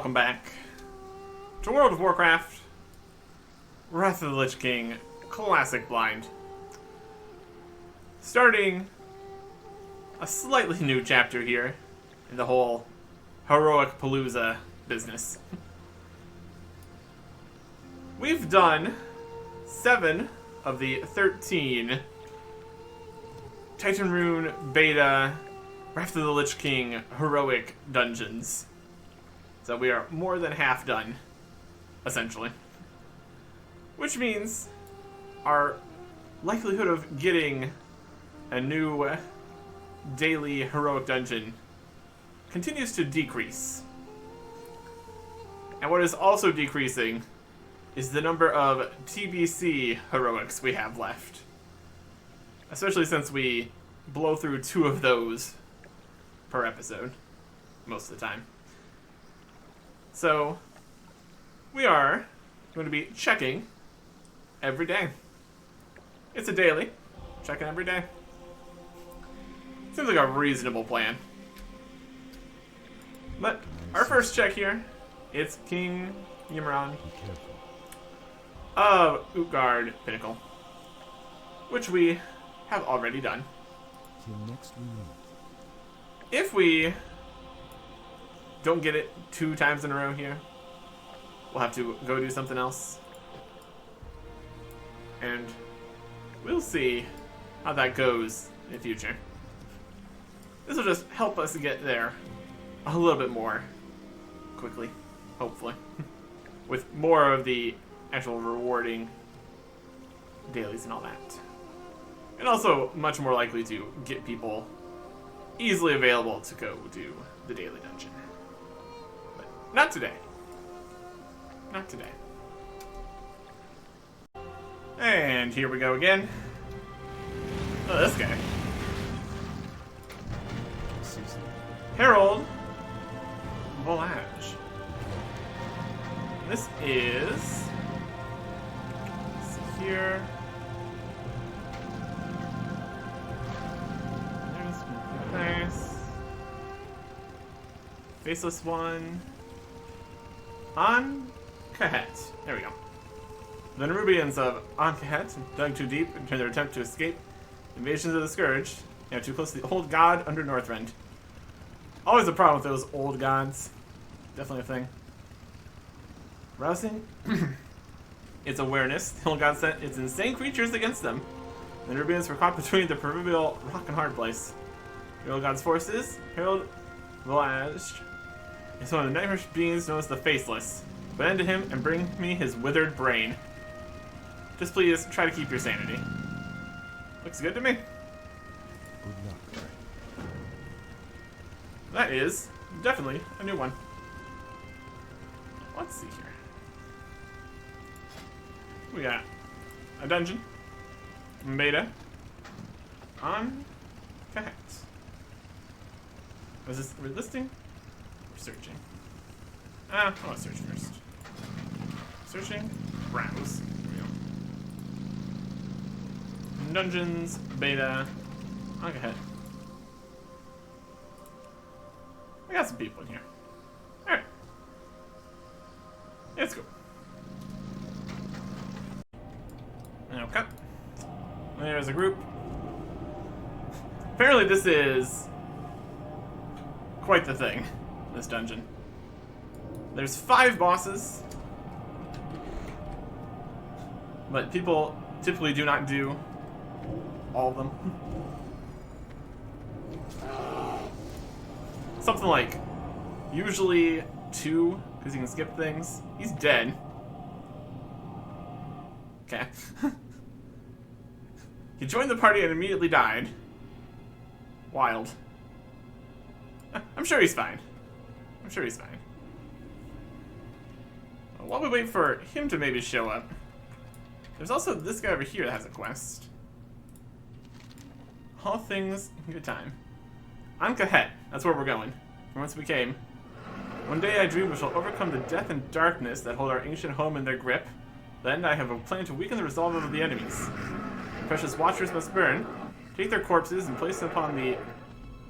welcome back to World of Warcraft, Wrath of the Lich King, Classic Blind. Starting a slightly new chapter here in the whole Heroic-palooza business. We've done 7 of the 13 Titan Rune Beta Wrath of the Lich King heroic dungeons. So we are more than half done, essentially. Which means our likelihood of getting a new daily heroic dungeon continues to decrease. And what is also decreasing is the number of TBC heroics we have left. Especially since we blow through 2 of those per episode, most of the time. So, we are going to be checking every day. It's a daily. Checking every day. Seems like a reasonable plan. But our first check here, it's King Yimran of Utgard Pinnacle, which we have already done. If we don't get it 2 times in a row here, we'll have to go do something else. And we'll see how that goes in the future. This will just help us get there a little bit more quickly, hopefully. With more of the actual rewarding dailies and all that. And also much more likely to get people easily available to go do the daily dungeon. But not today. Not today. And here we go again. Oh, this guy. Herald Volage. This is... let's see here. Nice. Faceless one. Ahn'kahet. There we go. The Nerubians of Ahn'kahet dug too deep in their attempt to escape invasions of the Scourge. They are too close to the old god under Northrend. Always a problem with those old gods. Definitely a thing. Rousing its awareness, the old god sent its insane creatures against them. The Nerubians were caught between the proverbial rock and hard place. The old god's forces, Herald Volage, is one of the nightmarish beings known as the Faceless. Put end to him and bring me his withered brain. Just please try to keep your sanity. Looks good to me. Good luck. That is definitely a new one. Let's see here. We got a dungeon, beta, Ahn'kahet. Was this listing or searching? I want to search first. Searching, browse. There we go. Dungeons, beta, Ahn'kahet. I got some people in here. Alright. Let's go. Okay. There's a group. Apparently this is quite the thing, this dungeon. There's 5 bosses, but people typically do not do all of them. Something like, usually 2, because you can skip things. He's dead. Okay. He joined the party and immediately died. Wild. I'm sure he's fine. I'm sure he's fine. While we wait for him to maybe show up, there's also this guy over here that has a quest. All things in good time. Ahn'kahet, that's where we're going. From whence we came. One day I dream we shall overcome the death and darkness that hold our ancient home in their grip. Then I have a plan to weaken the resolve of the enemies. The precious watchers must burn. Take their corpses and place them upon the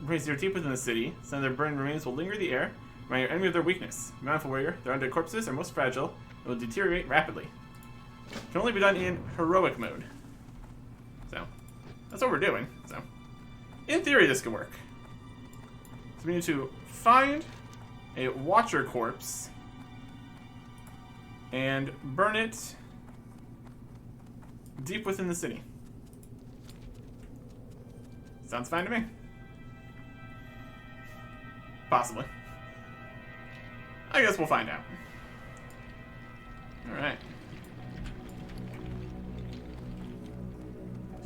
brazier deep within the city. Some of their burned remains will linger in the air. Remind your enemy of their weakness. Mindful warrior, their undead corpses are most fragile and will deteriorate rapidly. Can only be done in heroic mode. So, that's what we're doing. So, in theory, this could work. So we need to find a watcher corpse and burn it deep within the city. Sounds fine to me. Possibly. I guess we'll find out. Alright.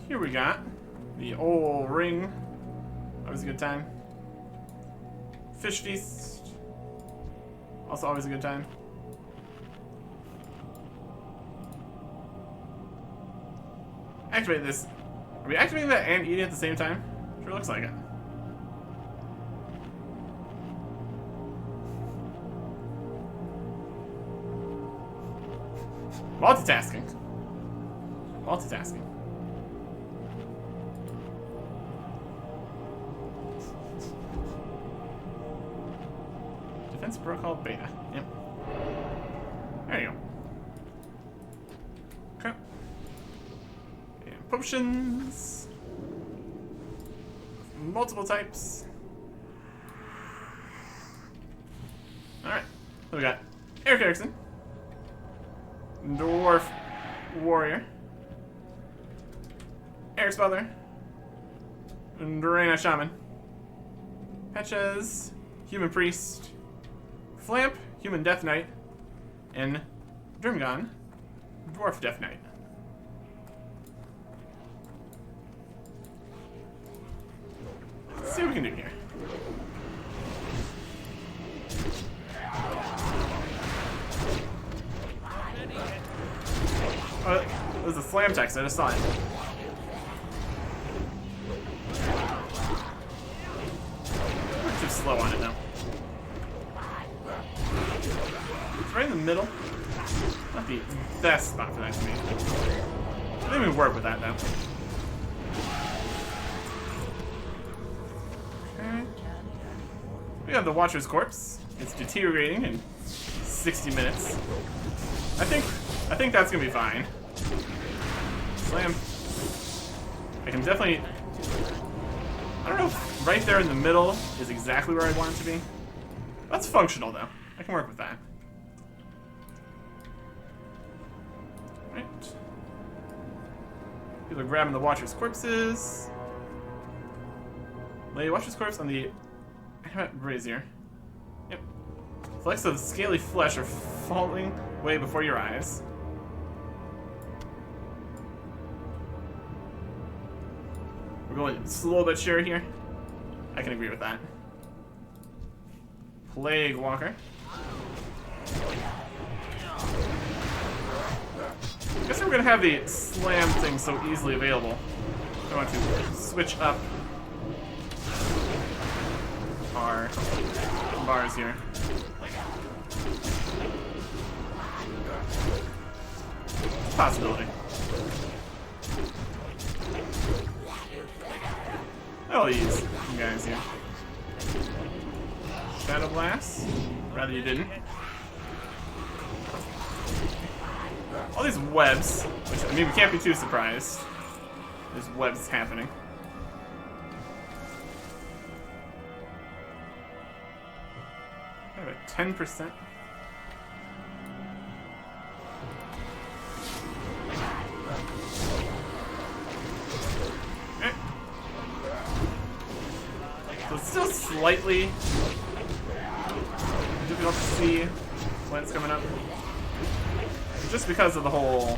Here we got the old ring. Always a good time. Fish feast. Also always a good time. Activate this. Are we activating that and eating at the same time? Sure looks like it. Multitasking. Multitasking. Defense protocol beta. Yep. There you go. Okay. And potions. Multiple types. Alright. So we got Eric Erickson. Dwarf warrior. Eric's father. Dorena shaman. Petches. Human priest. Flamp. Human death knight. And Drimgon. Dwarf death knight. Let's see what we can do here. Oh, it was a slam text, I just saw it. We're too slow on it now. It's right in the middle. Not the best spot for that to be. I think we work with that now. Okay. We have the Watcher's corpse. It's deteriorating in 60 minutes. I think that's gonna be fine. Slam. I can definitely... I don't know if right there in the middle is exactly where I want it to be. That's functional, though. I can work with that. Right. People are grabbing the Watcher's corpses. Lay Watcher's corpse on the brazier. Yep. Flecks of scaly flesh are falling away before your eyes. We're going slow but sure here. I can agree with that. Plague Walker. I guess we're gonna have the slam thing so easily available. I want to switch up our bars here. Possibility. I'll use you guys here. Shadow Blast. Rather you didn't. All these webs, which, I mean, we can't be too surprised. There's webs happening. I have a 10%. So it's still slightly difficult to see when it's coming up. Just because of the whole...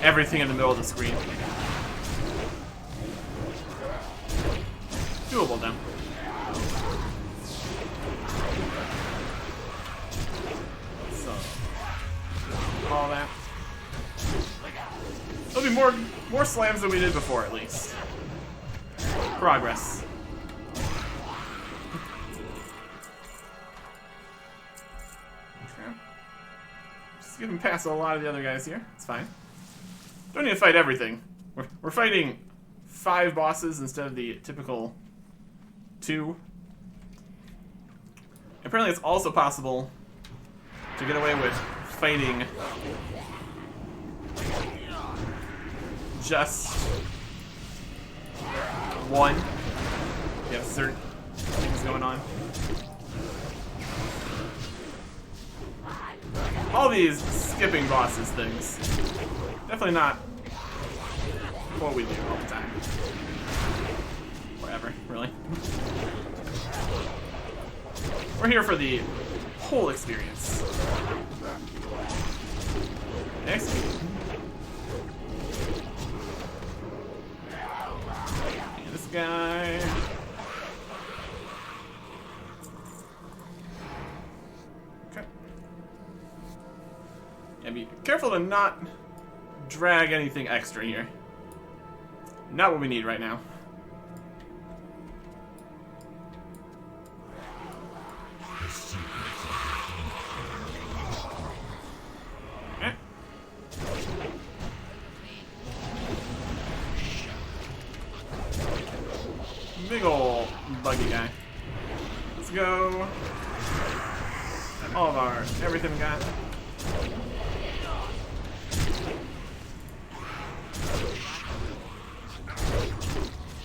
everything in the middle of the screen. Doable then. So... all that. There'll be more slams than we did before, at least. Progress. Okay. Just give him past a lot of the other guys here. It's fine. Don't need to fight everything. We're fighting 5 bosses instead of the typical 2. Apparently it's also possible to get away with fighting just 1. You have certain things going on. All these skipping bosses things. Definitely not what we do all the time. Whatever, really. We're here for the whole experience. Next. And this guy. Okay. Yeah, be careful to not drag anything extra here. Not what we need right now. Big ol' buggy guy. Let's go. All of our everything we got.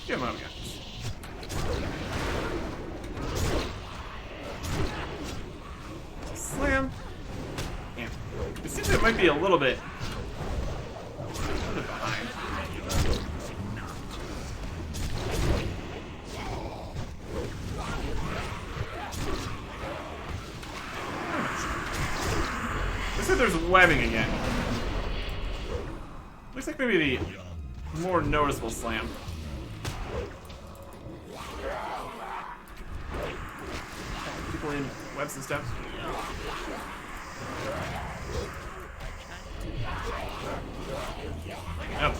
Give him what we got. Slam. Yeah. It seems it might be a little bit behind. Looks like there's webbing again. Looks like maybe the more noticeable slam. People in webs and stuff. Oh.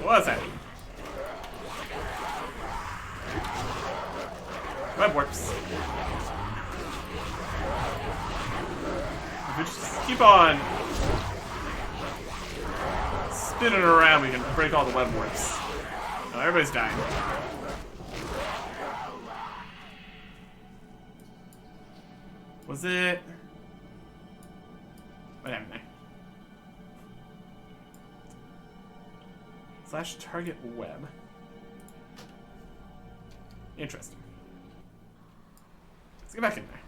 What's that? Web works. If we just keep on spinning around, we can break all the web warps. Oh, everybody's dying. Was it? What happened there? Slash target web. Interesting. Let's get back in there.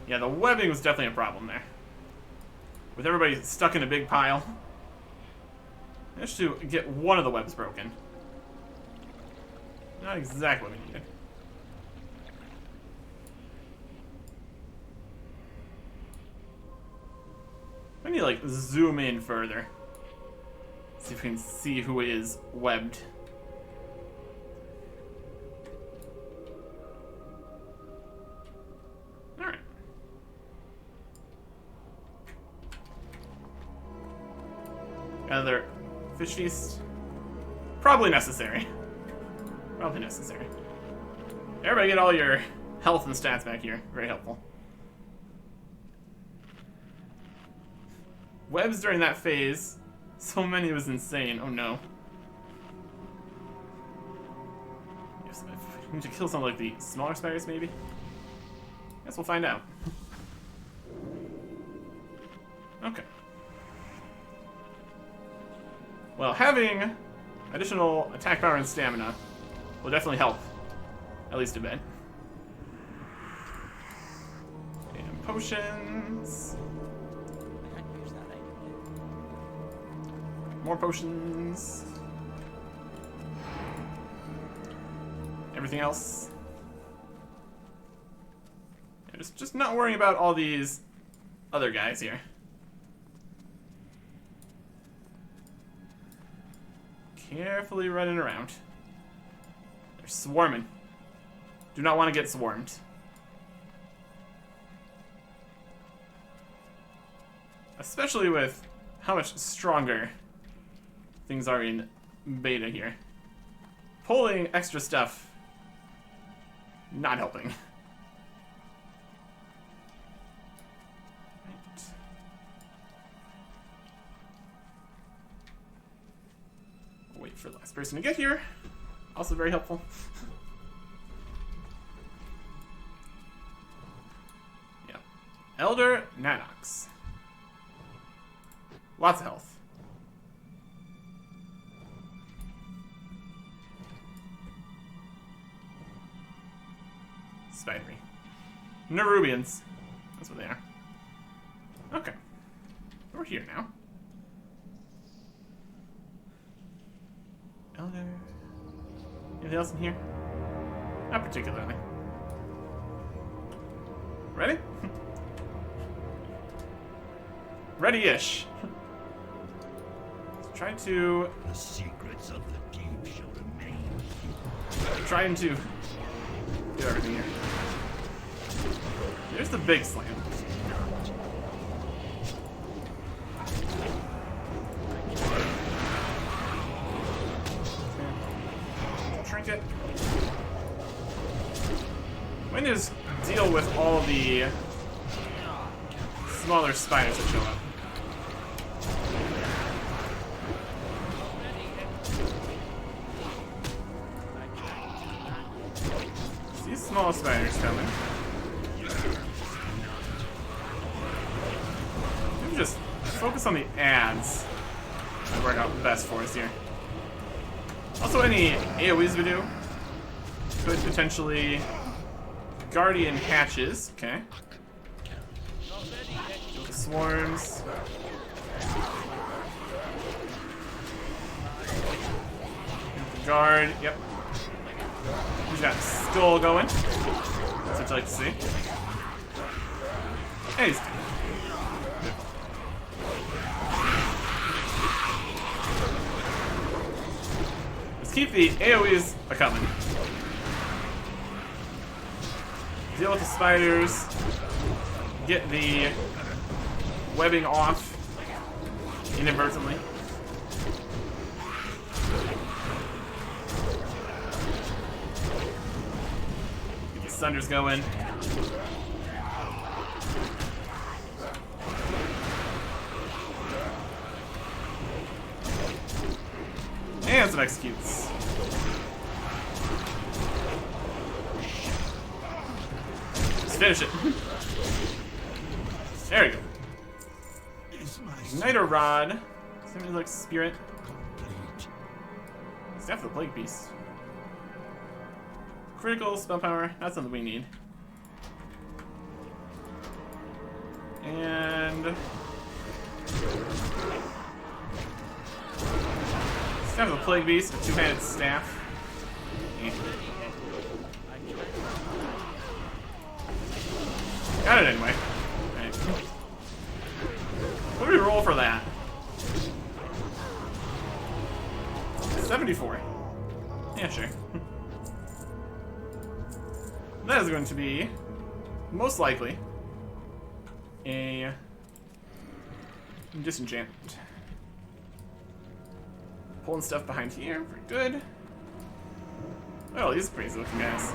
Yeah, the webbing was definitely a problem there. With everybody stuck in a big pile. Managed to get one of the webs broken. Not exactly what we needed. I need to like zoom in further. See if we can see who is webbed. Alright. Another fish feast. Probably necessary. Probably necessary. Everybody get all your health and stats back here. Very helpful. Webs during that phase. So many was insane. Oh no. Yes, I need to kill some like the smaller spiders maybe? Guess we'll find out. Okay. Well, having additional attack power and stamina will definitely help. At least a bit. And potions. More potions. Everything else. Yeah, just not worrying about all these other guys here. Carefully running around. They're swarming. Do not want to get swarmed. Especially with how much stronger things are in beta here. Pulling extra stuff, not helping. for the last person to get here. Also very helpful. Yeah. Elder Nanox. Lots of health. Spidery. Nerubians. That's what they are. Okay. We're here now. Elder. Anything else in here? Not particularly. Ready? Ready-ish. Trying to. The secrets of the deep shall remain. Trying to do everything here. Here's the big slam. Trinket. We need to deal with all the smaller spiders that show up. These small spiders coming. Maybe just focus on the ads. That work out best for us here. Also, any AoEs we do could potentially Guardian hatches. Okay. Deal with the swarms. The guard. Yep. He's got skull going. That's what I like to see. Hey, he's let's keep the AoEs a-coming. Deal with the spiders. Get the webbing off inadvertently. Get the thunders going. And some executes. Just finish it. There we go. Igniter Rod. Something like Spirit. Staff of the Plague Beast. Critical spell power. That's something we need. And Staff of the Plague Beast, a two-handed staff. Yeah. Got it anyway. Right. What do we roll for that? 74. Yeah, sure. That is going to be, most likely, a disenchantment. Pulling stuff behind here, pretty good. Oh, these are crazy looking guys.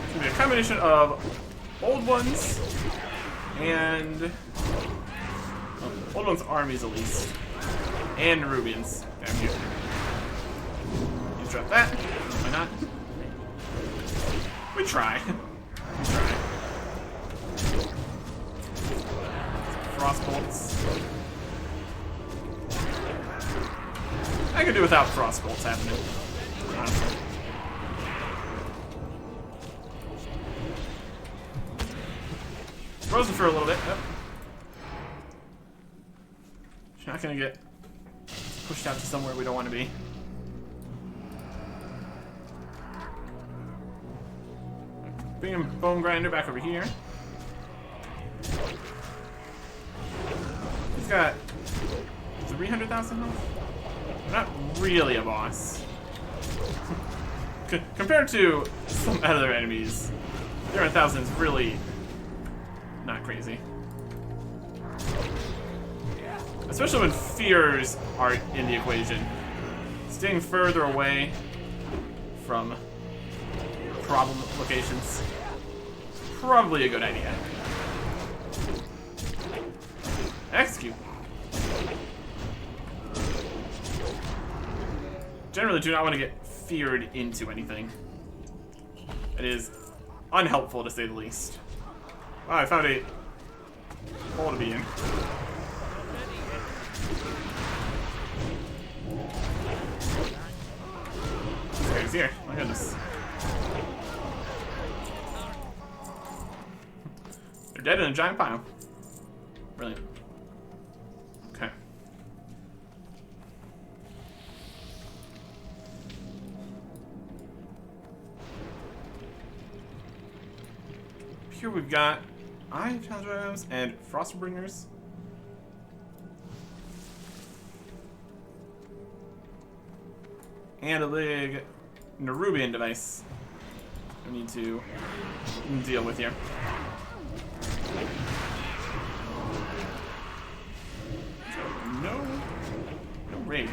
It's gonna be a combination of old ones and old ones armies at least, and Nerubians. Damn you! You drop that? Why not? We try. We try. Frost bolts. I could do without frost bolts happening. Honestly. Frozen for a little bit. Yep. She's not gonna get pushed out to somewhere we don't want to be. Bring him Bone Grinder back over here. He's got 300,000 health. Not really a boss. Compared to some other enemies, 300,000 is really not crazy. Especially when fears are in the equation. Staying further away from problem locations is probably a good idea. generally do not want to get feared into anything. It is unhelpful, to say the least. Wow, I found a hole to be in. This guy's here. My goodness. They're dead in a giant pile. Brilliant. Okay. Here we've got Challenge and Frostbringers. And a big Nerubian device we need to deal with here. No rage.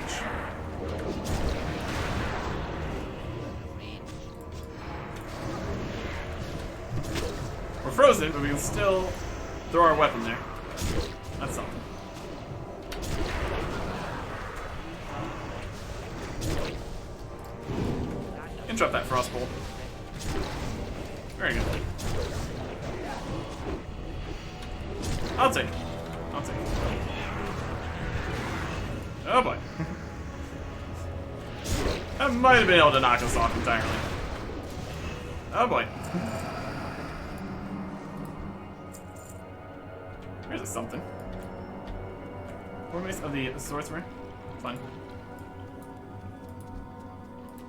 We're frozen, but we can still throw our weapon there. That's something. Interrupt that frostbolt. Very good. I'll take it. I'll take it. Oh boy. That might have been able to knock us off entirely. Oh boy. Here's a something. Mace of the Sorcerer. Fun.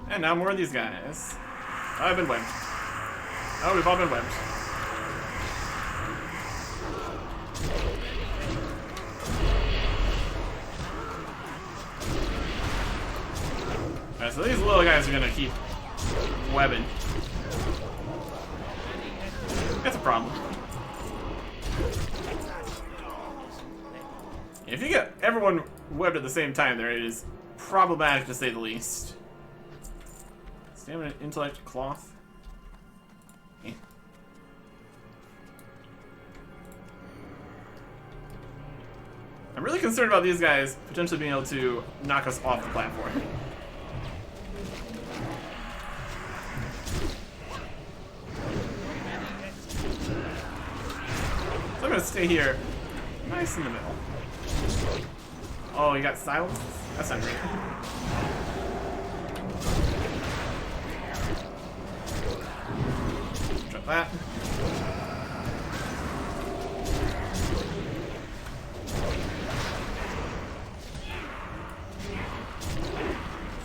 And now more of these guys. I've been whipped. Oh, we've all been whipped. Alright, so these little guys are gonna keep webbing. That's a problem. If you get everyone webbed at the same time there, it is problematic to say the least. Stamina, intellect, cloth. Eh. I'm really concerned about these guys potentially being able to knock us off the platform. So I'm gonna stay here, nice in the middle. Oh, you got silence? That's not great. Drop that.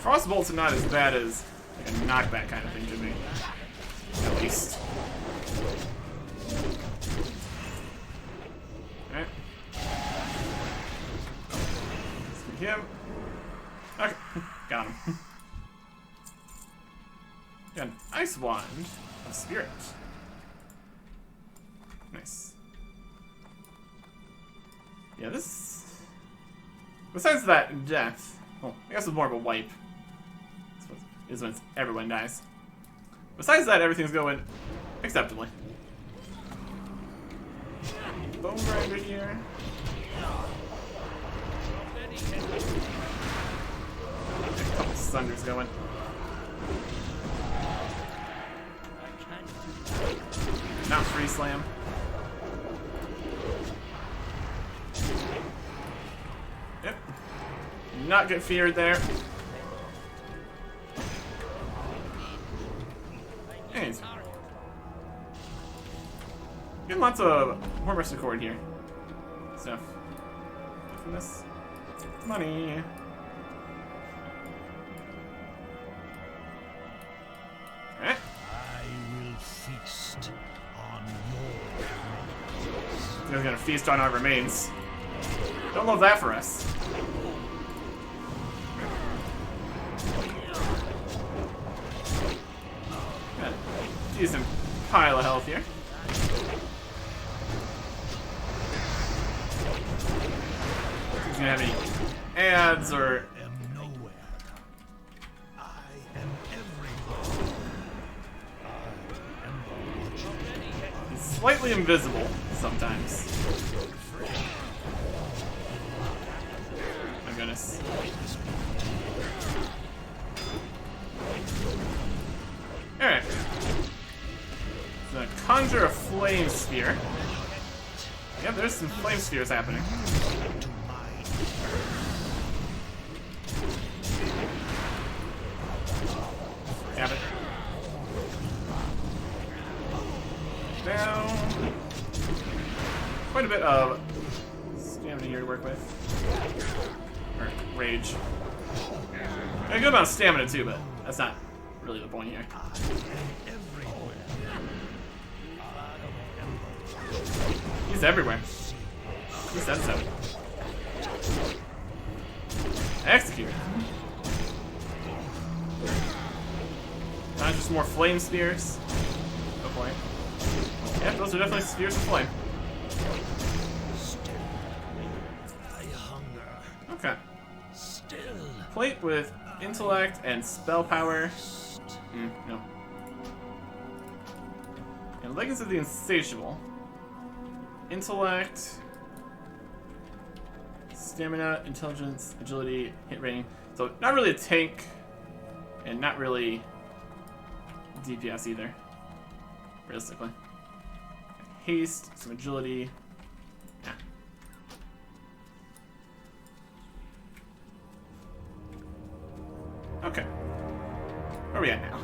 Frostbolts are not as bad as like a knockback kind of thing to me. At least. Alright. Him. Okay, got him. Got an ice wand of spirit. Nice. Yeah, this. Besides that death, well, I guess it's more of a wipe. Is when everyone dies. Besides that, everything's going acceptably. Bone grinder here. A couple thunders going. Not free slam. Yep. Not get feared there. Anyways. Getting lots of Hormorous Accord here. Stuff. From this. Money. Alright. I will feast on your You guys are gonna feast on our remains. Don't love that for us. Got a decent pile of health here. He's gonna have any ads or I am nowhere. I am everywhere. I am the watcher. he's slightly invisible sometimes. My goodness. Alright. So conjure a flame sphere. Yep, there's some flame spheres happening. Have it. Down. Quite a bit of stamina here to work with. Or rage. A good amount of stamina too, but that's not really the point here. He's everywhere. He said so. Execute. Just more flame spears. Oh boy. Yeah, those are definitely spheres of flame. Okay. Plate with intellect and spell power. No. And Legacy of the Insatiable. Intellect, stamina, intelligence, agility, hit rating. So not really a tank, and not really DPS either, realistically. Haste, some agility. Yeah. Okay. Where are we at now?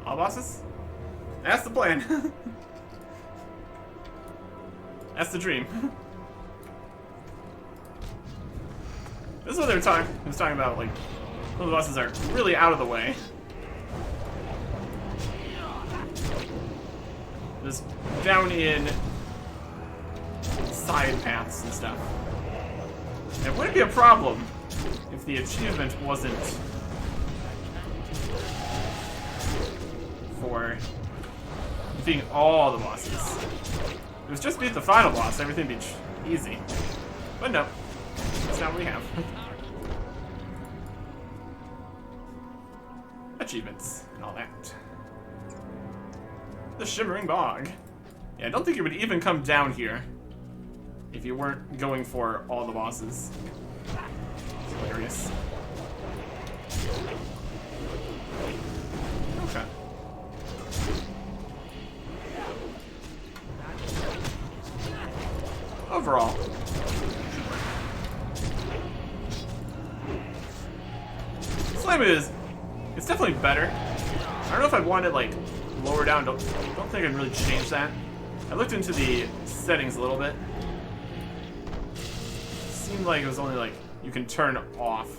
All bosses? That's the plan. That's the dream. This is what they were talking. He was talking about, like, some of the bosses are really out of the way. Just down in side paths and stuff. It wouldn't be a problem if the achievement wasn't for defeating all the bosses. If it was just beat the final boss, everything would be easy. But no, that's not what we have. Achievements and all that. The Shimmering Bog. Yeah, I don't think it would even come down here if you weren't going for all the bosses. It's hilarious. Okay. Overall, Slime it's definitely better. I don't know if I'd want it like lower down. Don't think I'd really change that. I looked into the settings a little bit. Seemed like it was only like you can turn off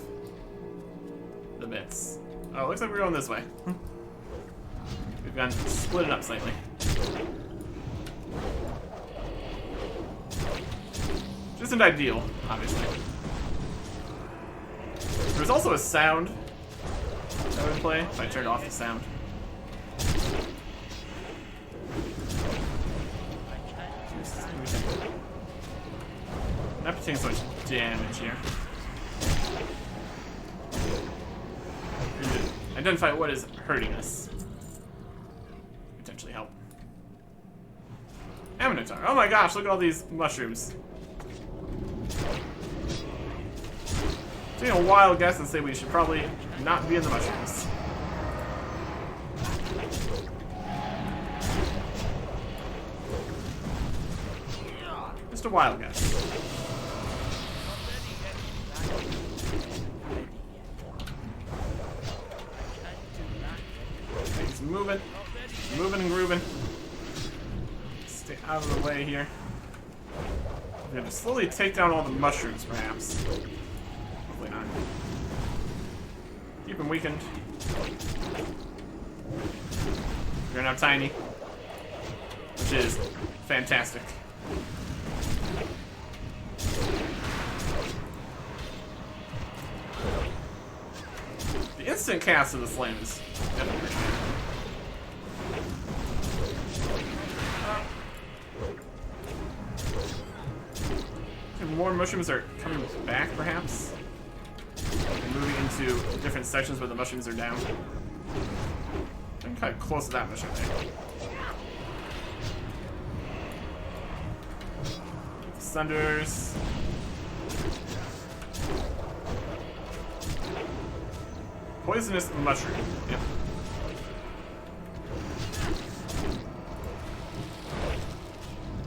the bits. Oh, it looks like we're going this way. We've gone split it up slightly. Which isn't ideal, obviously. There's also a sound that would play if I turned off the sound. Not taking so much damage here. Identify what is hurting us. Potentially help. Ahn'kahet. Oh my gosh, look at all these mushrooms. Taking a wild guess and say we should probably not be in the mushrooms. Just a wild guess. He's moving. Moving and grooving. Stay out of the way here. We're gonna slowly take down all the mushrooms, perhaps. Hopefully not. Keep him weakened. We're now tiny, which is fantastic. The instant cast of the flame is definitely pretty good. More mushrooms are coming back, perhaps. And moving into different sections where the mushrooms are down. I'm kind of close to that mushroom there. Sunders. Poisonous mushroom. Yep.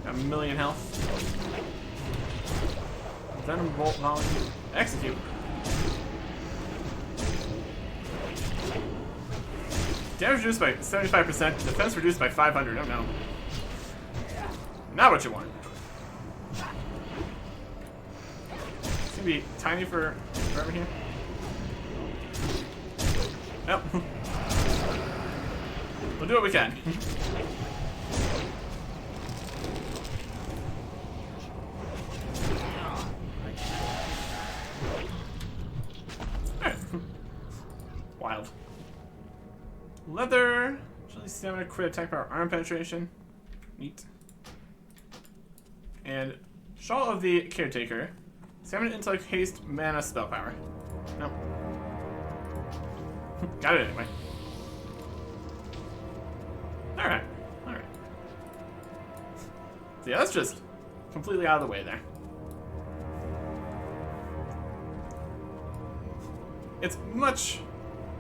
Got a million health. Venom bolt volley. Execute. Damage reduced by 75%. Defense reduced by 500. Oh no. Not what you want. It's gonna be tiny for forever here. Nope. We'll do what we can. Alright. Wild. Leather. Actually, stamina, crit, attack power, arm penetration. Neat. And Shawl of the Caretaker. Stamina, intellect, haste, mana, spell power. Nope. Got it anyway. Alright. Alright. So yeah, that's just completely out of the way there. It's much,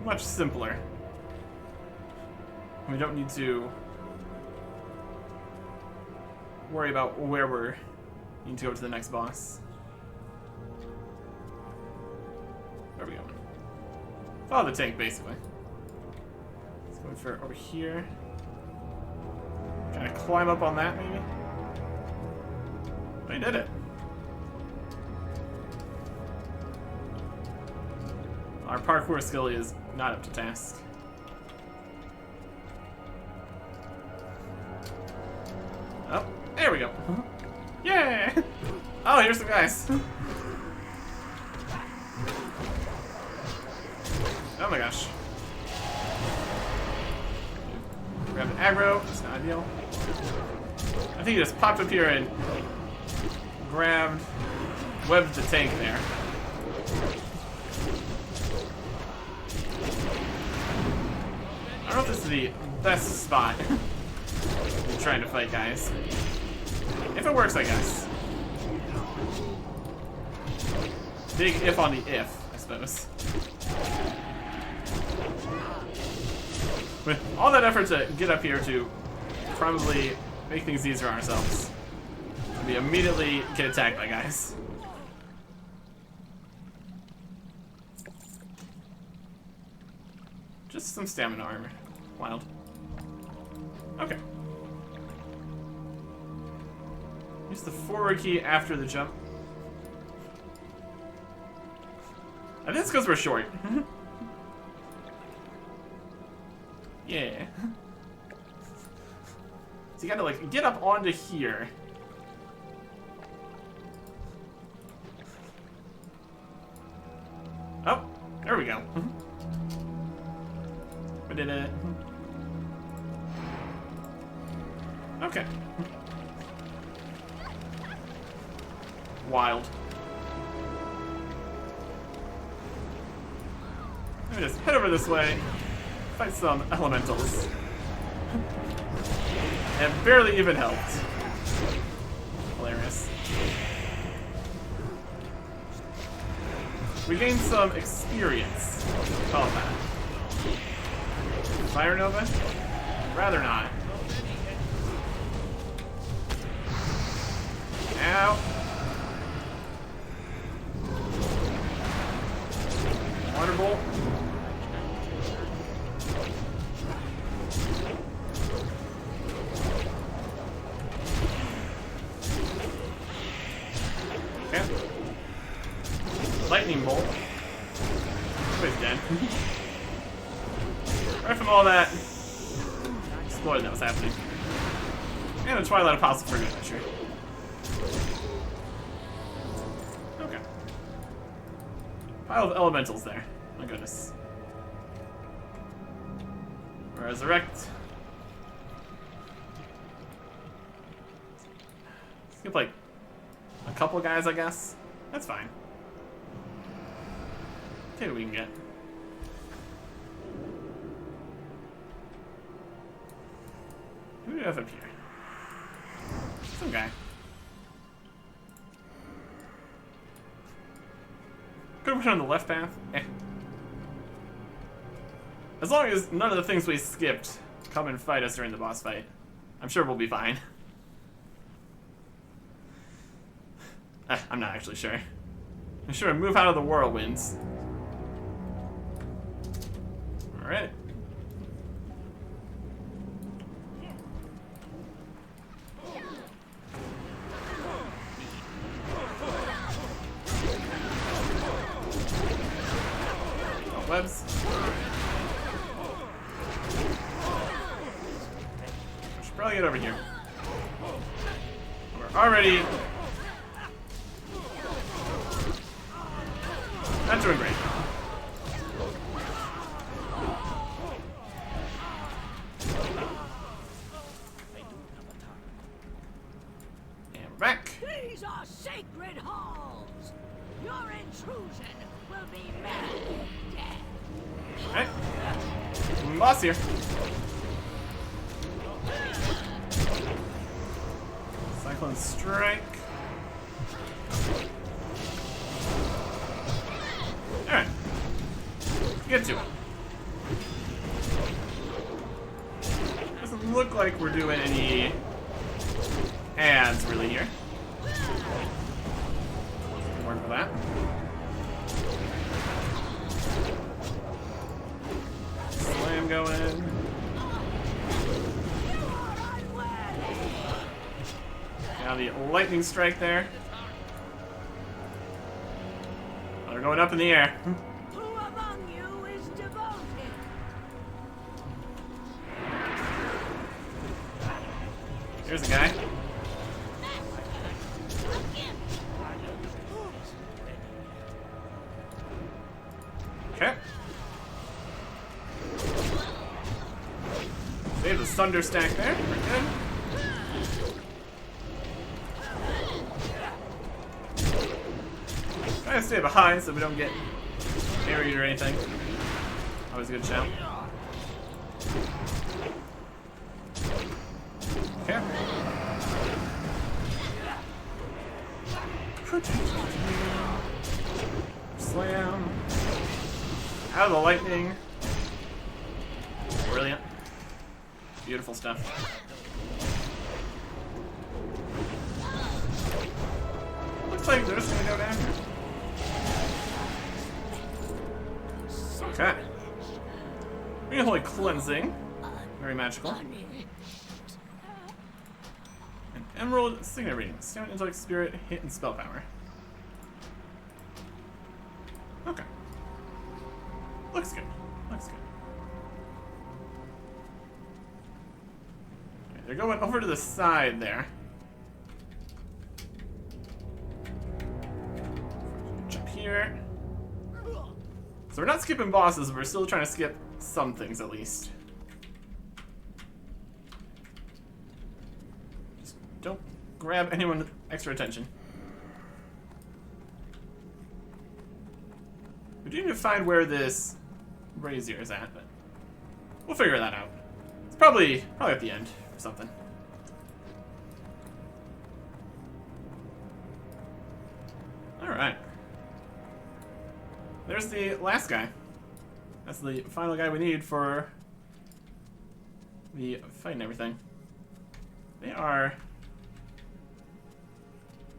much simpler. We don't need to worry about where we're need to go to the next boss. Where are we going? Follow the tank, basically. Let's go for over here. Kind of climb up on that, maybe? We did it. Our parkour skill is not up to task. Oh, there we go. Yeah! Oh, here's some guys. Oh my gosh. Grab an aggro, it's not ideal. I think he just popped up here and webbed the tank there. I don't know if this is the best spot in trying to fight guys. If it works, I guess. Big if on the if, I suppose. With all that effort to get up here to probably make things easier on ourselves, we immediately get attacked by guys. Just some stamina armor. Wild. Okay. Use the forward key after the jump. I think it's because we're short. Yeah. So you gotta like get up onto here. Oh, there we go. We did it. Okay. Wild. Let me just head over this way, fight some elementals. And barely even helped. Hilarious. We gained some experience. Call it that. Fire Nova? Rather not. Ow. Water Bolt. Okay. Lightning Bolt. Everybody's dead. Right from all that explosion that was happening. And a Twilight Apostle for good measure. Okay. Pile of elementals there. My goodness. Resurrect. Skip like a couple guys, I guess. That's fine. See what we can get. Who do we have up here? Some guy. Could have went on the left path. Eh. As long as none of the things we skipped come and fight us during the boss fight, I'm sure we'll be fine. I'm not actually sure. I'm sure move out of the whirlwinds. Alright. Oh, webs. We should probably get over here. We're already not doing great. And we're back. These are sacred halls. Your intrusion will be met death. Alright. Boss here. Cyclone strike. Alright. Get to it. Doesn't look like we're doing any ads really here. Work for that. Slam going. Now the lightning strike there. Oh, they're going up in the air. Who among you is devoted? Here's a guy. Okay. Save the thunder stack there. Pretty good. Try to stay behind so we don't get buried or anything. Always a good shout. Okay. Slam. Out of the lightning. Brilliant. Beautiful stuff. Looks like they're just gonna go down here. Okay. Really cleansing. Very magical. An emerald signet reading. Stamina, intellect, spirit, hit, and spell power. Okay. Looks good. Looks good. Okay, they're going over to the side there. Jump here. So we're not skipping bosses, but we're still trying to skip some things at least. Just don't grab anyone extra attention. We do need to find where this brazier is at, but we'll figure that out. It's probably at the end or something. Alright. There's the last guy. That's the final guy we need for the fight and everything. They are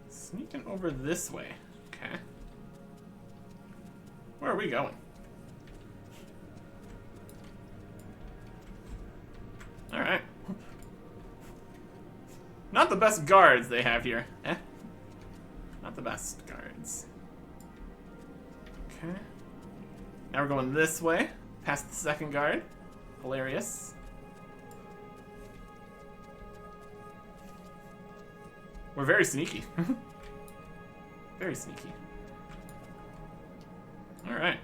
sneaking over this way. Okay. Where are we going? Alright. Not the best guards they have here. Not the best guards. Okay. Now we're going this way, past the second guard. Hilarious. We're very sneaky. Very sneaky. Alright.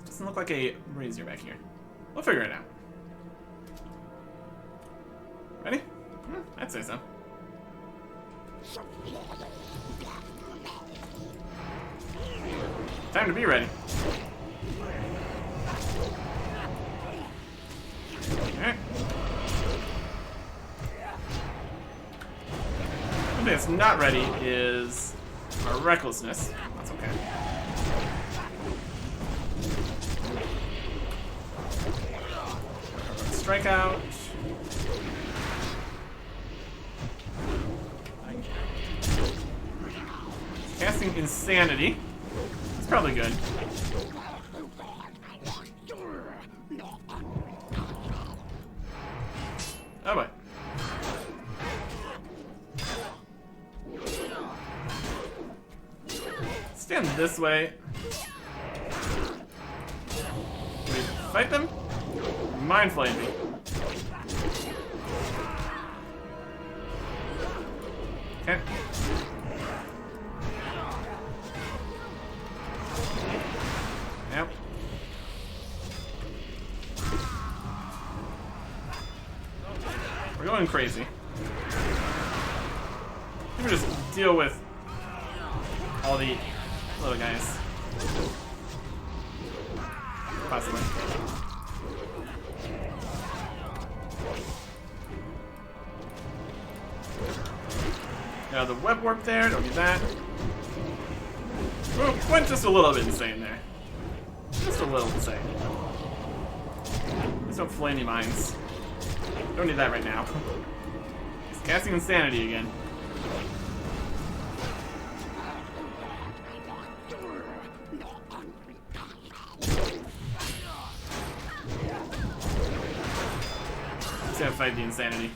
Doesn't look like a brazier back here. We'll figure it out. Ready? I'd say so. Time to be ready. Alright. One thing that's not ready is our recklessness. That's okay. strikeout. Casting Insanity. It's probably good. Oh boy. Stand this way. Can we fight them? Mind flame me. Okay. Yep. We're going crazy. We can just deal with all the little guys. Possibly. Now the web warp there, don't need that. Well, went just a little bit insane there. Just a little insane. Just don't flay any mines. Don't need that right now. He's casting Insanity again. Just gonna fight the Insanity.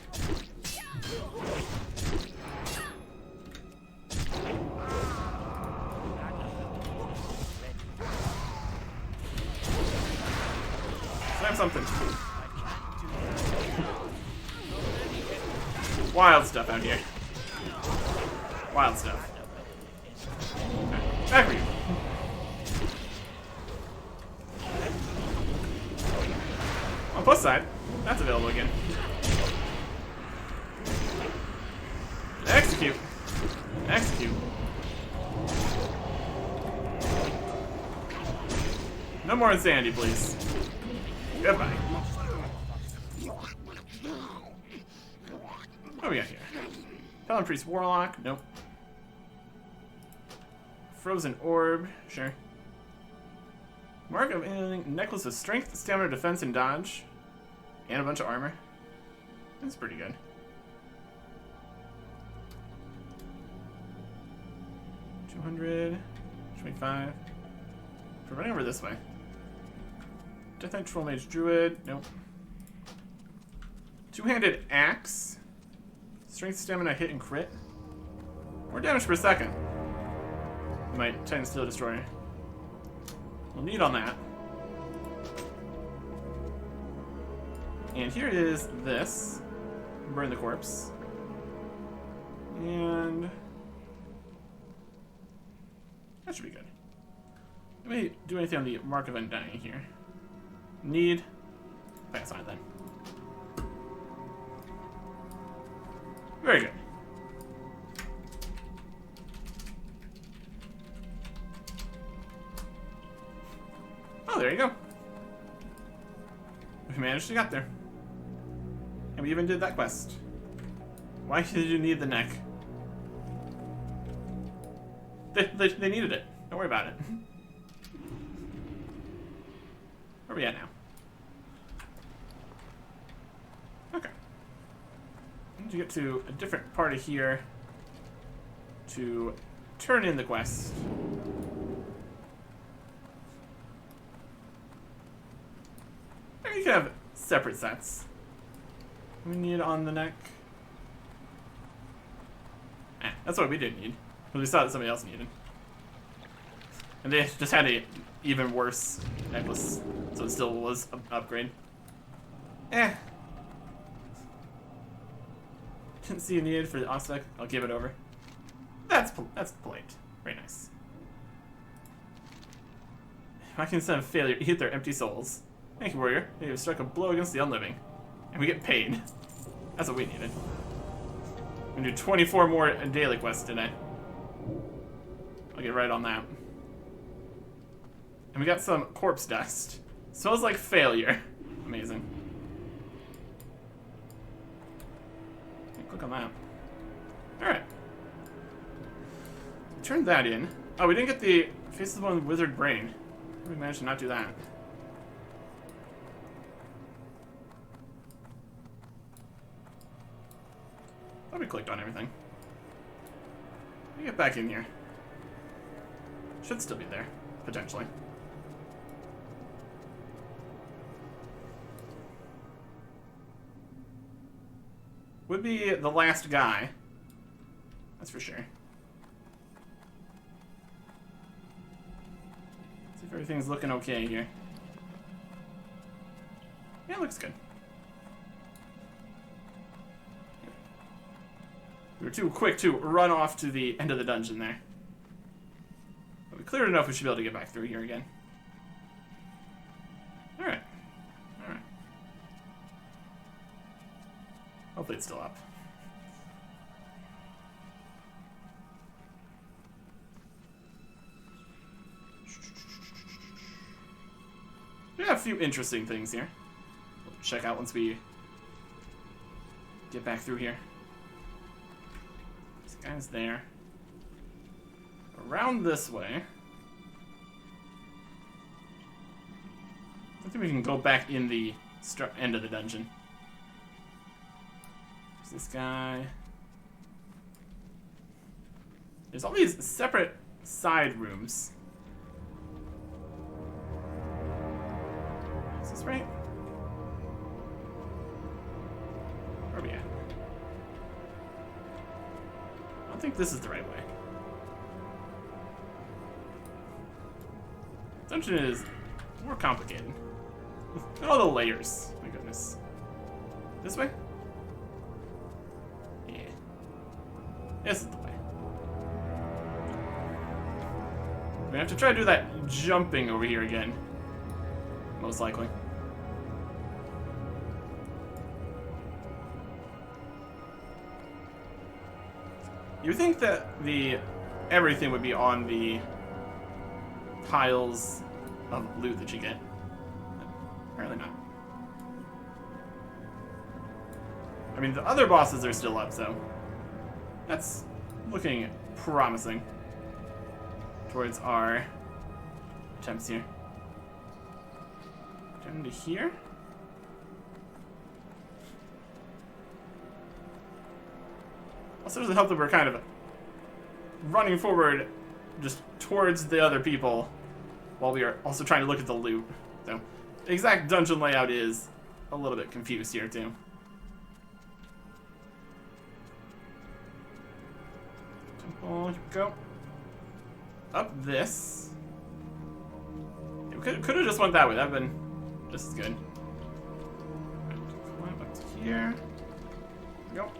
Slam something. Wild stuff out here. Wild stuff. Okay. Back for you. On plus side, that's available again. Execute. Execute. No more Insanity, please. Goodbye. What do we got here? Felon Priest Warlock? Nope. Frozen Orb? Sure. Mark of Alien Necklace of Strength, Stamina, Defense, and Dodge. And a bunch of armor. That's pretty good. $200. 25. We're running over this way. Death Knight Troll Mage Druid. Nope. Two-handed axe. Strength, stamina, hit, and crit. More damage per second. My Titan Steel Destroyer. We'll need on that. And here is this. Burn the corpse. And that should be good. Let me do anything on the Mark of Undying here. Need. Pass on it then. Very good. Oh, there you go. We managed to get there. And we even did that quest. Why did you need the neck? They needed it. Don't worry about it. Where are we at now? Okay. I need to get to a different part of here to turn in the quest. Or you can have separate sets. We need on the neck. That's what we didn't need. Because we saw that somebody else needed. And they just had a even worse necklace, so it still was an upgrade. Didn't see a need for the Osec. I'll give it over. That's polite. Very nice. I can send a failure eat their empty souls. Thank you, warrior. You have struck a blow against the unliving, and we get paid. That's what we needed. We do 24 more daily quests today. I'll get right on that. And we got some corpse dust. Smells like failure. Amazing. Click on that. Alright. Turn that in. Oh, we didn't get the Face of the One Wizard Brain. We managed to not do that. we clicked on everything. Let me get back in here. Should still be there, potentially. Would be the last guy. That's for sure. See if everything's looking okay here. Yeah, it looks good. We were too quick to run off to the end of the dungeon there. But we cleared enough, we should be able to get back through here again. Alright. Alright. Hopefully it's still up. We have a few interesting things here. We'll check out once we get back through here. This guy's there. Around this way. I think we can go back in the end of the dungeon. There's this guy. There's all these separate side rooms. Is this right? Where are we at? I don't think this is the right way. Dungeon is more complicated. Look at all the layers. My goodness. This way? Yeah. This is the way. We have to try to do that jumping over here again. Most likely. You would think that everything would be on the piles of loot that you get. Apparently not. I mean, the other bosses are still up, so that's looking promising towards our attempts here. Down to here. Also doesn't help that we're kind of running forward just towards the other people while we are also trying to look at the loot. So the exact dungeon layout is a little bit confused here too. Temple, here we go. Up this. Yeah, we could have just went that way. That'd been just as good. Climb up to here. Here we go.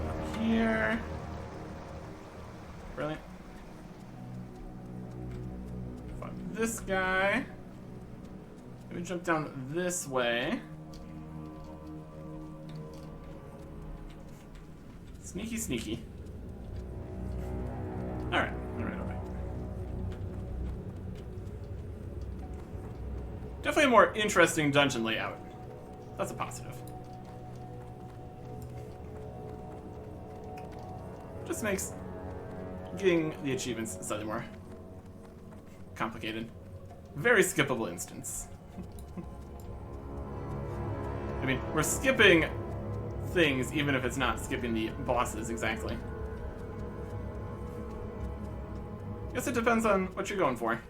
Up here. Brilliant. Fuck this guy. Let me jump down this way. Sneaky, sneaky. Alright, alright. Definitely a more interesting dungeon layout. That's a positive. Just makes getting the achievements slightly more complicated. Very skippable instance. I mean, we're skipping things even if it's not skipping the bosses exactly. Guess it depends on what you're going for.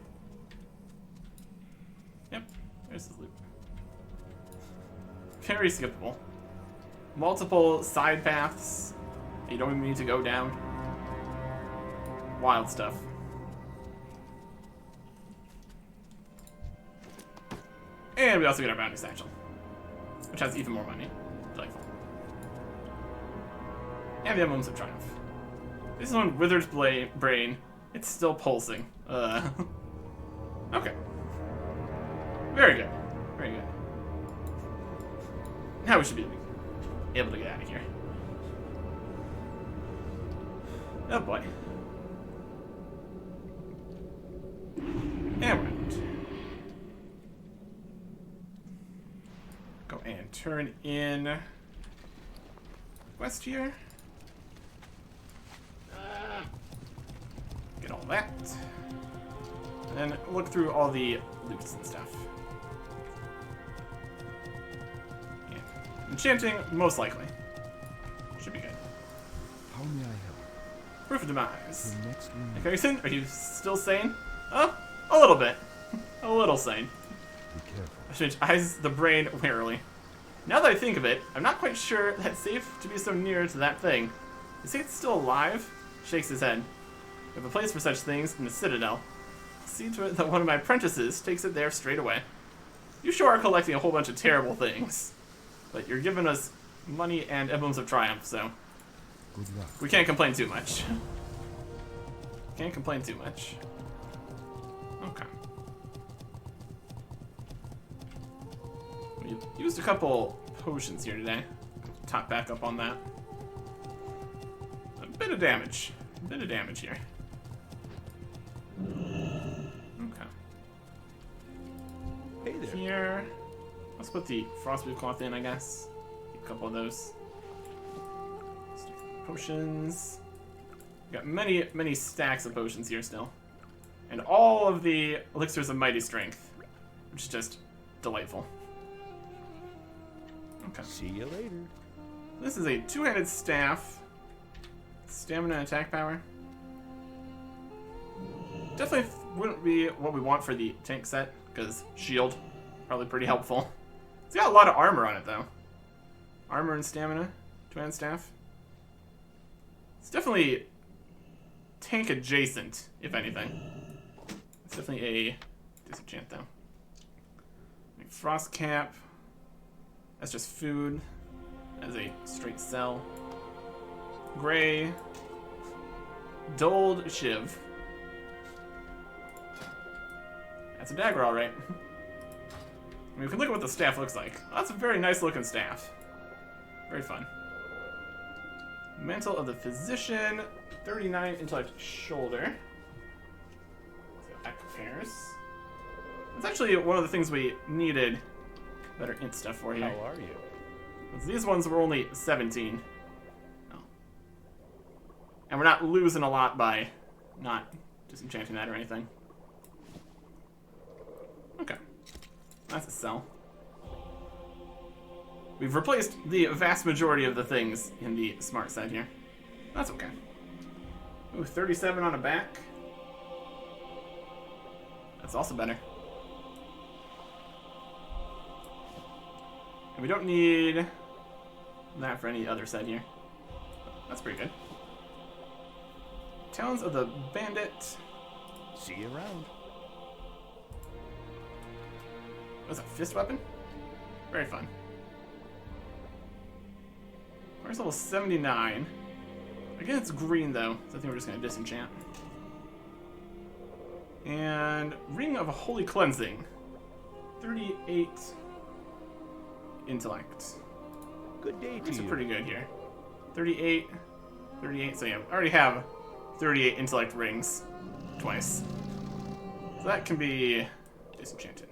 Yep, there's this loop. Very skippable. Multiple side paths that you don't even need to go down. Wild stuff. And we also get our bounty satchel, which has even more money. Delightful. And the emblems of triumph. This is on Withered Brain. It's still pulsing. Okay. Very good. Very good. Now we should be able to get out of here. Oh boy. And we're out. Go and turn in quest here. Get all that. And then look through all the loots and stuff. Enchanting, most likely. Should be good. How may I help? Proof of demise. The next room. Harrison, are you still sane? Oh, a little bit. A little sane. Be careful. I should eyes the brain warily. Now that I think of it, I'm not quite sure that it's safe to be so near to that thing. You say it's still alive? Shakes his head. We have a place for such things in the Citadel. I'll see to it that one of my apprentices takes it there straight away. You sure are collecting a whole bunch of terrible things. But you're giving us money and emblems of triumph, so Good luck. we can't complain too much. Can't complain too much. Okay. We used a couple potions here today. Top back up on that. A bit of damage. A bit of damage here. Okay. Hey there. Here. Let's put the frostboot cloth in, I guess. Keep a couple of those. Potions. Got many, many stacks of potions here still. And all of the elixirs of mighty strength. Which is just delightful. Okay. See you later. This is a two-handed staff. Stamina and attack power. Definitely wouldn't be what we want for the tank set, because shield, probably pretty helpful. It's got a lot of armor on it, though. Armor and stamina, two-handed staff. It's definitely tank adjacent, if anything. It's definitely a disenchant, though. Frost cap. That's just food. As a straight sell. Gray. Dulled shiv. That's a dagger, alright. I mean, we can look at what the staff looks like. Oh, that's a very nice looking staff. Very fun. Mantle of the Physician. 39 intellect shoulder. See how that compares. That's actually one of the things we needed better int stuff for here. How are you? These ones were only 17. Oh. And we're not losing a lot by not disenchanting that or anything. Okay. That's a sell. We've replaced the vast majority of the things in the smart set here. That's okay. Ooh, 37 on a back. That's also better. And we don't need that for any other set here. That's pretty good. Talons of the Bandit. See you around. That's a fist weapon? Very fun. Where's level 79? Again, it's green though, so I think we're just gonna disenchant. And Ring of Holy Cleansing. 38 intellect. Good day to These are you. pretty good here. 38, 38, so yeah, I already have 38 intellect rings twice. So that can be disenchanted.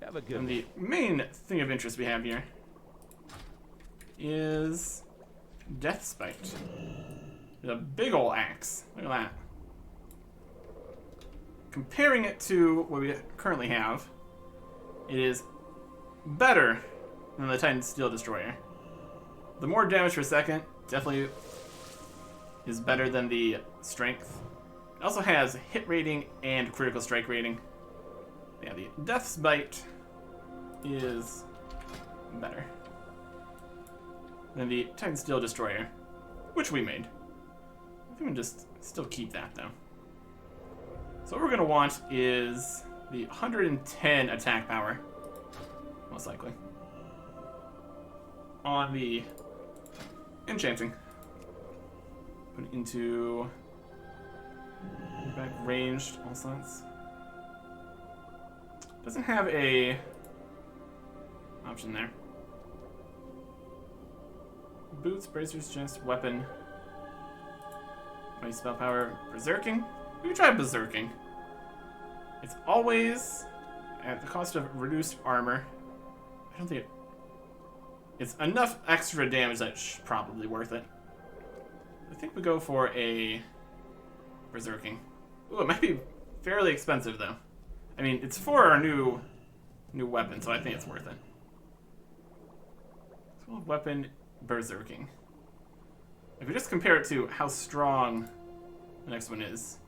Have a good And the main thing of interest we have here is Death Spite. It's a big ol' axe. Look at that. Comparing it to what we currently have, it is better than the Titan Steel Destroyer. The more damage per second definitely is better than the strength. It also has hit rating and critical strike rating. Yeah, the Death's Bite is better than the Titan Steel Destroyer, which we made. I think we can just still keep that though. So what we're gonna want is the 110 attack power, most likely, on the enchanting. Put it into back ranged all slots. Doesn't have a option there. Boots, bracers, chest, weapon. Mighty spell power, berserking. We can try berserking. It's always at the cost of reduced armor. I don't think it's enough extra damage that it's probably worth it. I think we go for a berserking. Ooh, it might be fairly expensive though. I mean, it's for our new weapon, so I think it's worth it. Level of weapon, berserking. If we just compare it to how strong the next one is.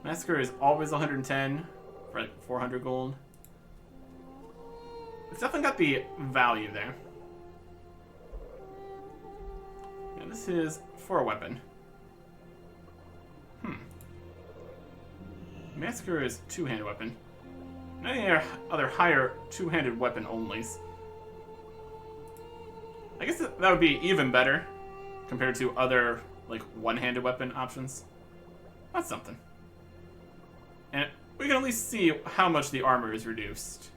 Massacre is always 110 for like 400 gold. It's definitely got the value there. Yeah, this is for a weapon. Massacre is two-handed weapon. Not any other higher two-handed weapon onlys. I guess that would be even better compared to other like one-handed weapon options. That's something. And we can at least see how much the armor is reduced.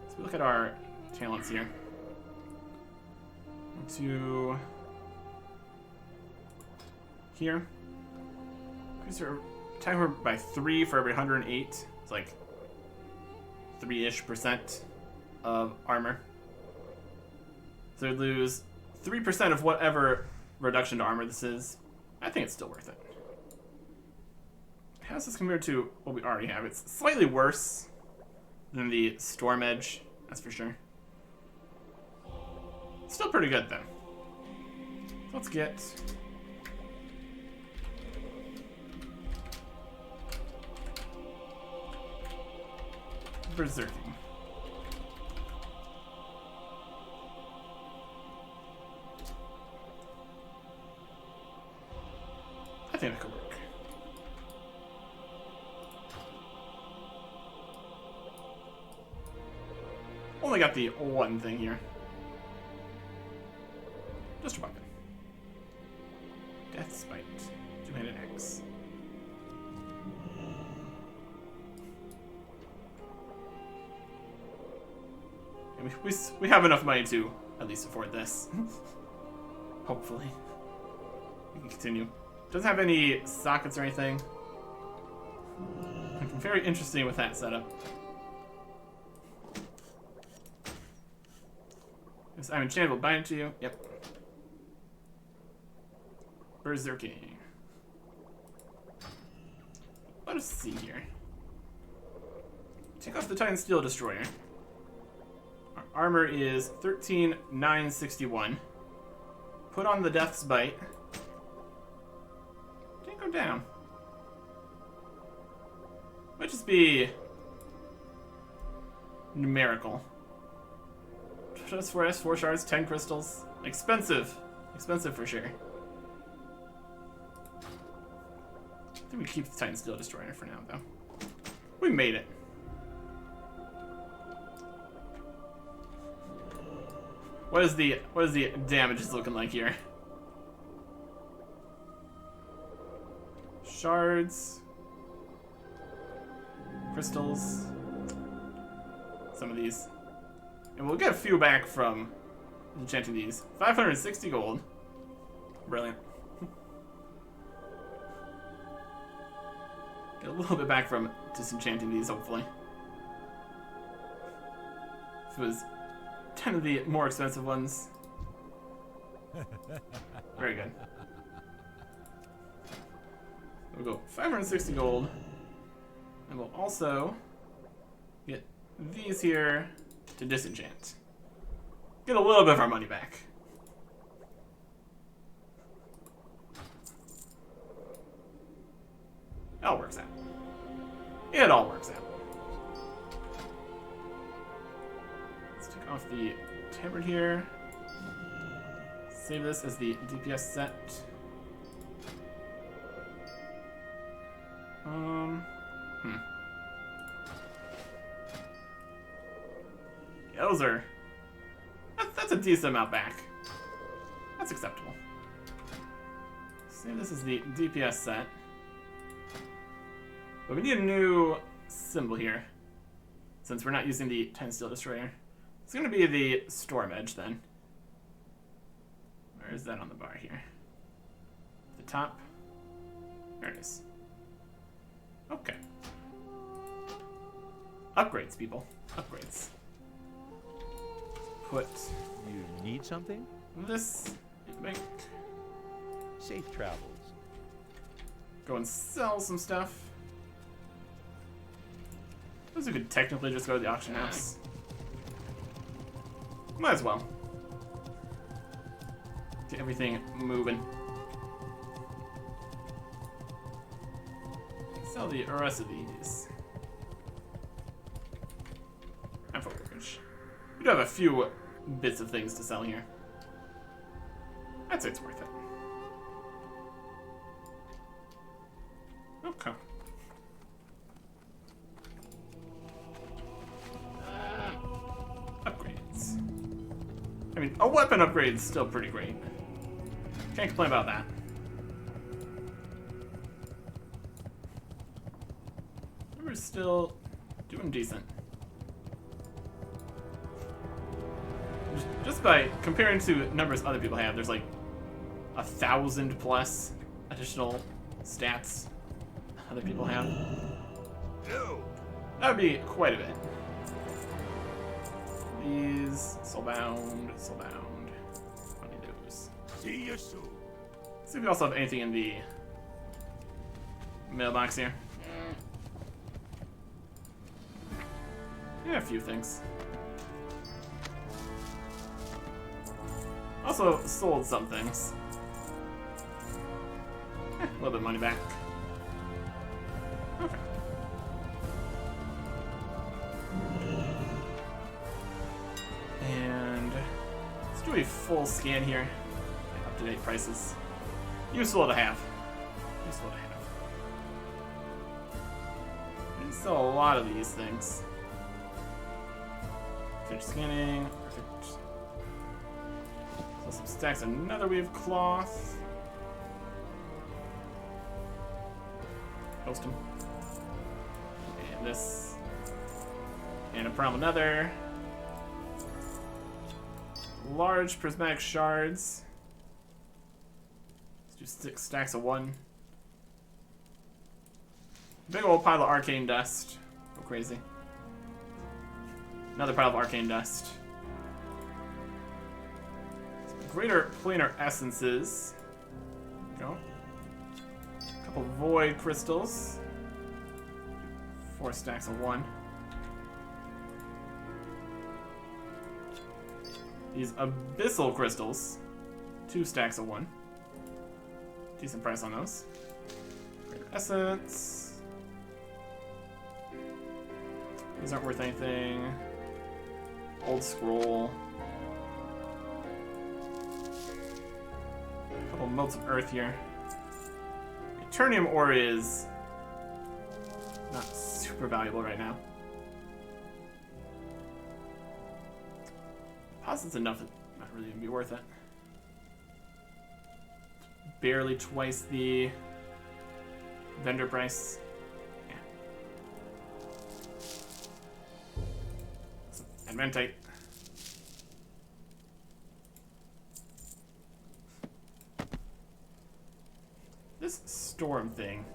So we look at our talents here. To here. Increase our attack armor by 3 for every 108. It's like 3-ish% of armor. So we lose 3% of whatever reduction to armor this is. I think it's still worth it. How's this compared to what we already have? It's slightly worse than the Storm Edge, that's for sure. Still pretty good though. Let's get berserking. I think that could work. Only got the one thing here. Just a weapon. Death Spite. Two-handed axe. And we have enough money to at least afford this. Hopefully. We can continue. Doesn't have any sockets or anything. Very interesting with that setup. I'm enchanted, will bind it to you. Yep. Berserking. Let us see here. Take off the Titan Steel Destroyer. Our armor is 13,961. Put on the Death's Bite. Can't go down. Might just be numerical. Just 4 shards, 10 crystals. Expensive. Expensive for sure. I think we keep the Titan Steel Destroyer for now, though. We made it. What is the damage looking like here? Shards. Crystals. Some of these. And we'll get a few back from enchanting these. 560 gold. Brilliant. Get a little bit back from disenchanting these, hopefully. This was 10 of the more expensive ones. Very good. We'll go 560 gold. And we'll also get these here to disenchant. Get a little bit of our money back. It all works out. It all works out. Let's take off the tabard here. Save this as the DPS set. Yeah, those are... That's a decent amount back. That's acceptable. Save this as the DPS set. But we need a new symbol here, since we're not using the Titan Steel Destroyer. It's going to be the Storm Edge, then. Where is that on the bar here? The top? There it is. Okay. Upgrades, people. Upgrades. Put You need something? this in the bank. Safe travels. Go and sell some stuff. I guess we could technically just go to the auction house. Might as well. Get everything moving. Sell the rest of these. And for workers. We do have a few bits of things to sell here. I'd say it's worth it. Okay. Upgrades. I mean, a weapon upgrade is still pretty great. Can't complain about that. We're still doing decent. Just by comparing to numbers other people have, there's like 1,000 plus additional stats other people have. That would be quite a bit. These, soulbound. I need those. See you soon. See if we also have anything in the mailbox here. Yeah, a few things. Also sold some things. A little bit of money back. Okay. And let's do a full scan here. Up-to-date prices. Useful to have. Useful to have. We can sell a lot of these things. Finish scanning. Perfect. Sell some stacks of another weave cloth. Post them. And this. And a problem another. Large prismatic shards. Let's do 6 stacks of 1. Big old pile of arcane dust. Go crazy. Another pile of arcane dust. Greater planar essences. There we go. A couple void crystals. 4 stacks of 1. These abyssal crystals. 2 stacks of 1. Decent price on those. Greater essence. These aren't worth anything. Old scroll. A couple motes of earth here. Eternium ore is not super valuable right now. Deposit's enough to not really even be worth it. Barely twice the vendor price. Yeah. Adventite. This storm thing.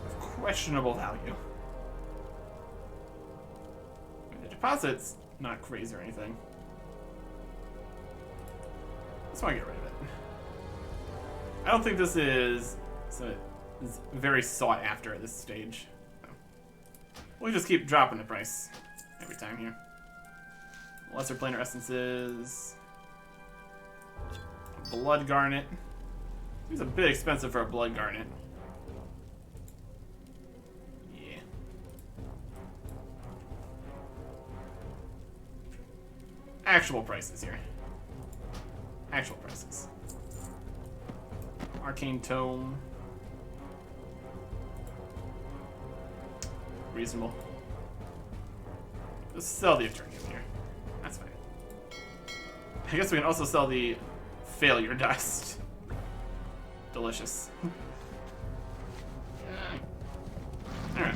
Of questionable value. The deposit's not crazy or anything. Just want to get rid of it. I don't think this is very sought after at this stage. So we'll just keep dropping the price every time here. Lesser planar essences. Blood garnet. Seems a bit expensive for a blood garnet. Yeah. Actual prices here. Actual prices. Arcane tome. Reasonable. Let's sell the Eternium here. That's fine. I guess we can also sell the failure dust. Delicious. Alright.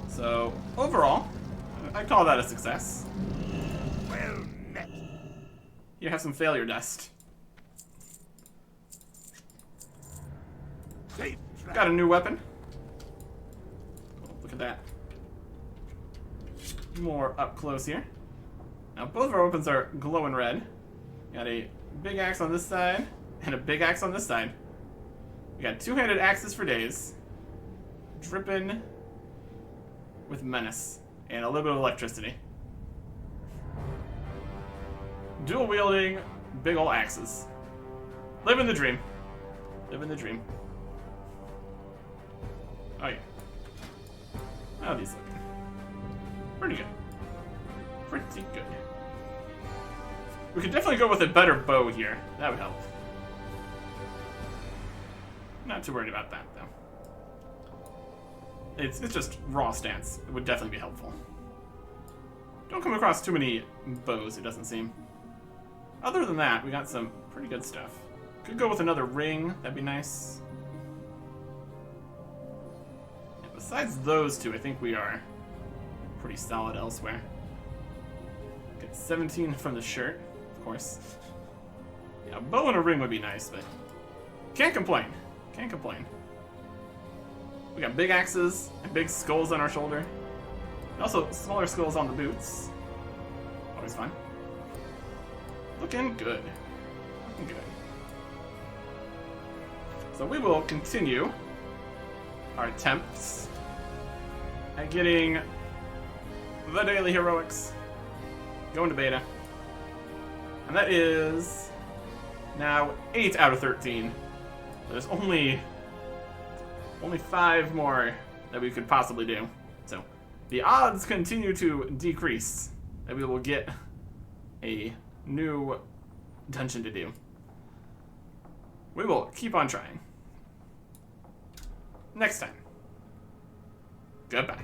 So, overall, I call that a success. Well met. You have some failure dust. Safe travel. Got a new weapon. Oh, look at that. More up close here. Now both of our weapons are glowing red. Got a big axe on this side and a big axe on this side. We got 2-handed axes for days. Dripping with menace and a little bit of electricity. Dual wielding, big ol' axes. Living the dream. Living the dream. Oh yeah. How are these looking? Pretty good. Pretty good. We could definitely go with a better bow here. That would help. Not too worried about that, though. It's just raw stance. It would definitely be helpful. Don't come across too many bows, it doesn't seem. Other than that, we got some pretty good stuff. Could go with another ring. That'd be nice. Yeah, besides those two, I think we are pretty solid elsewhere. Get 17 from the shirt, of course. Yeah, a bow and a ring would be nice, but can't complain. Can't complain. We got big axes and big skulls on our shoulder. And also smaller skulls on the boots. Always fun. Looking good. Looking good. So we will continue our attempts at getting the daily heroics going to beta. And that is now 8 out of 13. There's only 5 more that we could possibly do. So the odds continue to decrease that we will get a new dungeon to do. We will keep on trying. Next time. Goodbye.